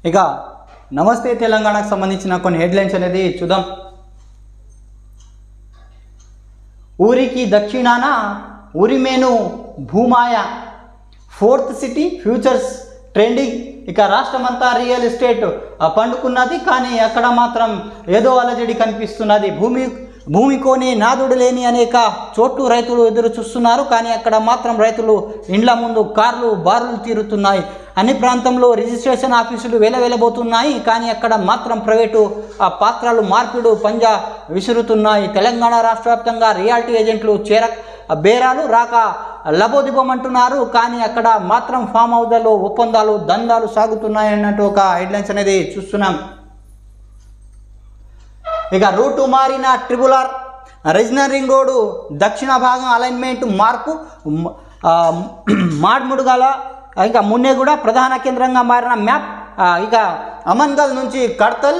ఇక నమస్తే తెలంగాణకు సంబంధించిన కొన్ని హెడ్లైన్స్ అనేది చూద్దాం. ఊరికి దక్షిణాన ఉరిమేను భూమాయ, ఫోర్త్ సిటీ ఫ్యూచర్స్ ట్రెండింగ్. ఇక రాష్ట్రమంతా రియల్ ఎస్టేట్ పండుకున్నది, కానీ అక్కడ మాత్రం ఏదో అలజడి కనిపిస్తున్నది. భూమి కొని నాదుడు లేని అనేక చోట్ల రైతులు ఎదురు చూస్తున్నారు, కానీ అక్కడ మాత్రం రైతులు ఇండ్ల ముందు కార్లు బారులు తీరుతున్నాయి. అన్ని ప్రాంతంలో రిజిస్ట్రేషన్ ఆఫీసులు వెలవెలబోతున్నాయి, కానీ అక్కడ మాత్రం ప్రైవేటు పాత్రలు మార్పిడు పంజా విసురుతున్నాయి. తెలంగాణ రాష్ట్ర వ్యాప్తంగా రియాలిటీ ఏజెంట్లు బేరాలు రాక లబోదిబోమంటున్నారు, కానీ అక్కడ మాత్రం ఫామ్ హౌస్లలో ఒప్పందాలు దందాలు సాగుతున్నాయి అన్నట్టు ఒక హెడ్లైన్స్ అనేది చూస్తున్నాం. ఇక రూటు మారిన ట్రిబుల్ రీజనల్ రింగ్ రోడ్డు దక్షిణ భాగం అలైన్మెంట్ మార్పు, మాడ్ముడుగల ఇక మున్నేగూడ ప్రధాన కేంద్రంగా మారిన మ్యాప్. ఇక అమన్గల్ నుంచి కడ్తల్,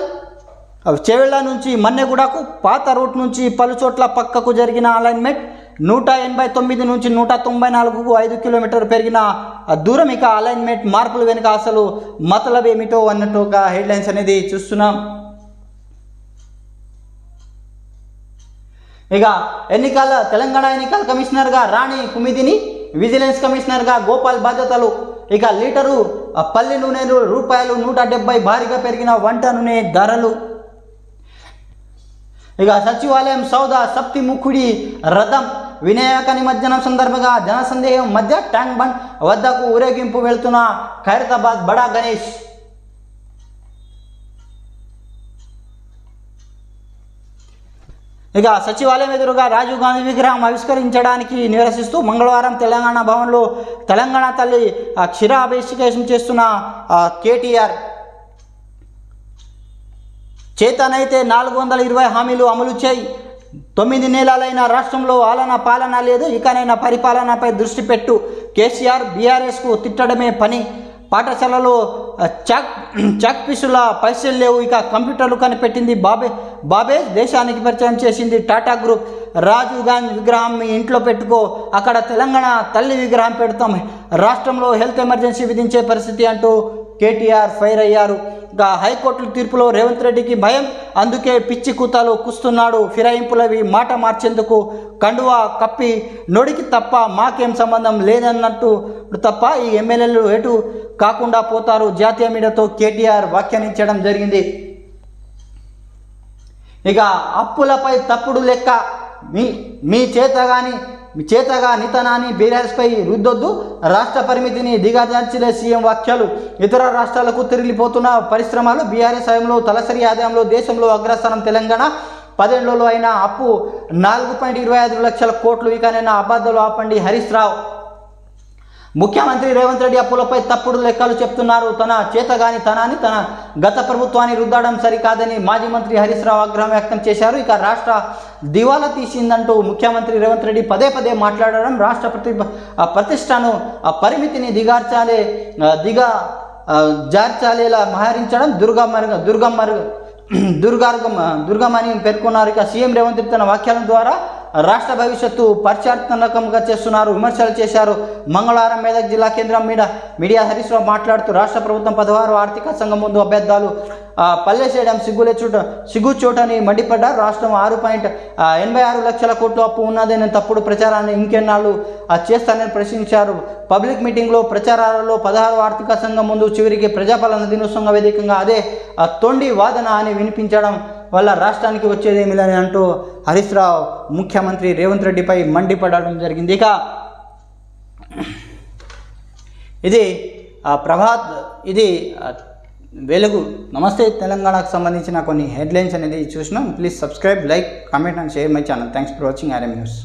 చెవెళ్ళ నుంచి మన్నెగూడకు పాత రూట్ నుంచి పలు చోట్ల పక్కకు జరిగిన అలైన్మెంట్. 189 నుంచి 194కు 5 కిలోమీటర్లు పెరిగిన దూరం. ఇక అలైన్మెంట్ మార్పులు వెనుక అసలు మతలబ్ ఏమిటో అన్నట్టు ఒక హెడ్లైన్స్ అనేది చూస్తున్నాం. ఇక తెలంగాణ ఎన్నికల కమిషనర్గా రాణి కుమిదిని, విజిలెన్స్ కమిషనర్గా గోపాల్ బాధ్యతలు. ఇక లీటరు పల్లి నూనె రూపాయలు 170 భారీగా పెరిగిన వంట నూనె ధరలు. ఇక సచివాలయం సౌదా సప్తిముఖుడి రథం వినాయక నిమజ్జనం సందర్భంగా జనసందేహం మధ్య ట్యాంక్ బండ్ వద్దకు ఊరేగింపు వెళ్తున్న ఖైరతాబాద్ బడా గణేష్. ఇక సచివాలయం ఎదురుగా రాజీవ్ గాంధీ విగ్రహం ఆవిష్కరించడానికి నిరసిస్తూ మంగళవారం తెలంగాణ భవన్లో తెలంగాణ తల్లి క్షీరాభిషేకం చేస్తున్న కేటీఆర్. చేతనైతే 420 హామీలు అమలు చేయి, 9 నెలలైన రాష్ట్రంలో ఆలన పాలన లేదు, ఇకనైనా పరిపాలనపై దృష్టి పెట్టు. కేసీఆర్ బీఆర్ఎస్కు తిట్టడమే పని. పాఠశాలలో చాక్ పీసుల పైసలు లేవు, ఇక కంప్యూటర్లు కనిపెట్టింది బాబే దేశానికి పరిచయం చేసింది టాటా గ్రూప్. రాజీవ్ గాంధీ విగ్రహం మీ ఇంట్లో పెట్టుకో, అక్కడ తెలంగాణ తల్లి విగ్రహం పెడతాం. రాష్ట్రంలో హెల్త్ ఎమర్జెన్సీ విధించే పరిస్థితి అంటూ కేటీఆర్ ఫైర్ అయ్యారు. ఇక హైకోర్టు తీర్పులో రేవంత్ రెడ్డికి భయం, అందుకే పిచ్చి కూతలు కూస్తున్నాడు. ఫిరాయింపులవి మాట మార్చేందుకు కండువా కప్పి నొడికి తప్ప మాకేం సంబంధం లేదన్నట్టు తప్ప ఈ ఎమ్మెల్యేలు ఎటు కాకుండా పోతారు. జాతీయ మీడియాతో కేటీఆర్ వ్యాఖ్యానించడం జరిగింది. ఇక అప్పులపై తప్పుడు లెక్క, మీ చేతగా నితనాన్ని బీఆర్ఎస్పై రుద్దొద్దు, రాష్ట్ర పరిమితిని దిగజార్చిలే సీఎం వ్యాఖ్యలు. ఇతర రాష్ట్రాలకు తిరిగిపోతున్న పరిశ్రమలు, బీఆర్ఎస్ హయాంలో తలసరి ఆదాయంలో దేశంలో అగ్రస్థానం తెలంగాణ. 10 ఏళ్లలో అయిన అప్పు 4.25 లక్షల కోట్లు. ఇకనైనా అబద్ధాలు ఆపండి హరీష్ రావు. ముఖ్యమంత్రి రేవంత్ రెడ్డి అప్పులపై తప్పుడు లెక్కలు చెప్తున్నారు. తన చేతగాని తనాన్ని తన గత ప్రభుత్వాన్ని రుద్దడం సరికాదని మాజీ మంత్రి హరీష్ రావు ఆగ్రహం వ్యక్తం చేశారు. ఇక రాష్ట్ర దివాలా తీసిందంటూ ముఖ్యమంత్రి రేవంత్ రెడ్డి పదే మాట్లాడడం, రాష్ట్ర ప్రతిష్టను పరిమితిని జార్చాలేలా మహరించడం దుర్గమని పేర్కొన్నారు. ఇక సీఎం రేవంత్ రెడ్డి తన వ్యాఖ్యల ద్వారా రాష్ట్ర భవిష్యత్తు పరిచయాత్మకంగా చేస్తున్నారు, విమర్శలు చేశారు. మంగళవారం మెదక్ జిల్లా కేంద్రం మీడియా హరీష్ రావు మాట్లాడుతూ రాష్ట్ర ప్రభుత్వం 16వ ఆర్థిక సంఘం ముందు అభ్యర్థాలు పల్లెసేయడం సిగ్గుచోటని మండిపడ్డారు. రాష్ట్రం 6.86 లక్షల కోట్లు అప్పు ఉన్నదని తప్పుడు ప్రచారాన్ని ఇంకెన్నాళ్ళు చేస్తానని ప్రశ్నించారు. పబ్లిక్ మీటింగ్లో ప్రచారాలలో 16వ ఆర్థిక సంఘం ముందు చివరికి ప్రజాపాలన దినోత్సవంగా వేదికగా అదే తొండి వాదన అని వినిపించడం వల్ల రాష్ట్రానికి వచ్చేదేమి లేని అంటూ హరీష్ రావు ముఖ్యమంత్రి రేవంత్ రెడ్డిపై మండిపడడం జరిగింది. ఇక ఇది వెలుగు నమస్తే తెలంగాణకు సంబంధించిన కొన్ని హెడ్లైన్స్ అనేది చూసినాం. Please subscribe, like, comment and share my channel. Thanks for watching RM news.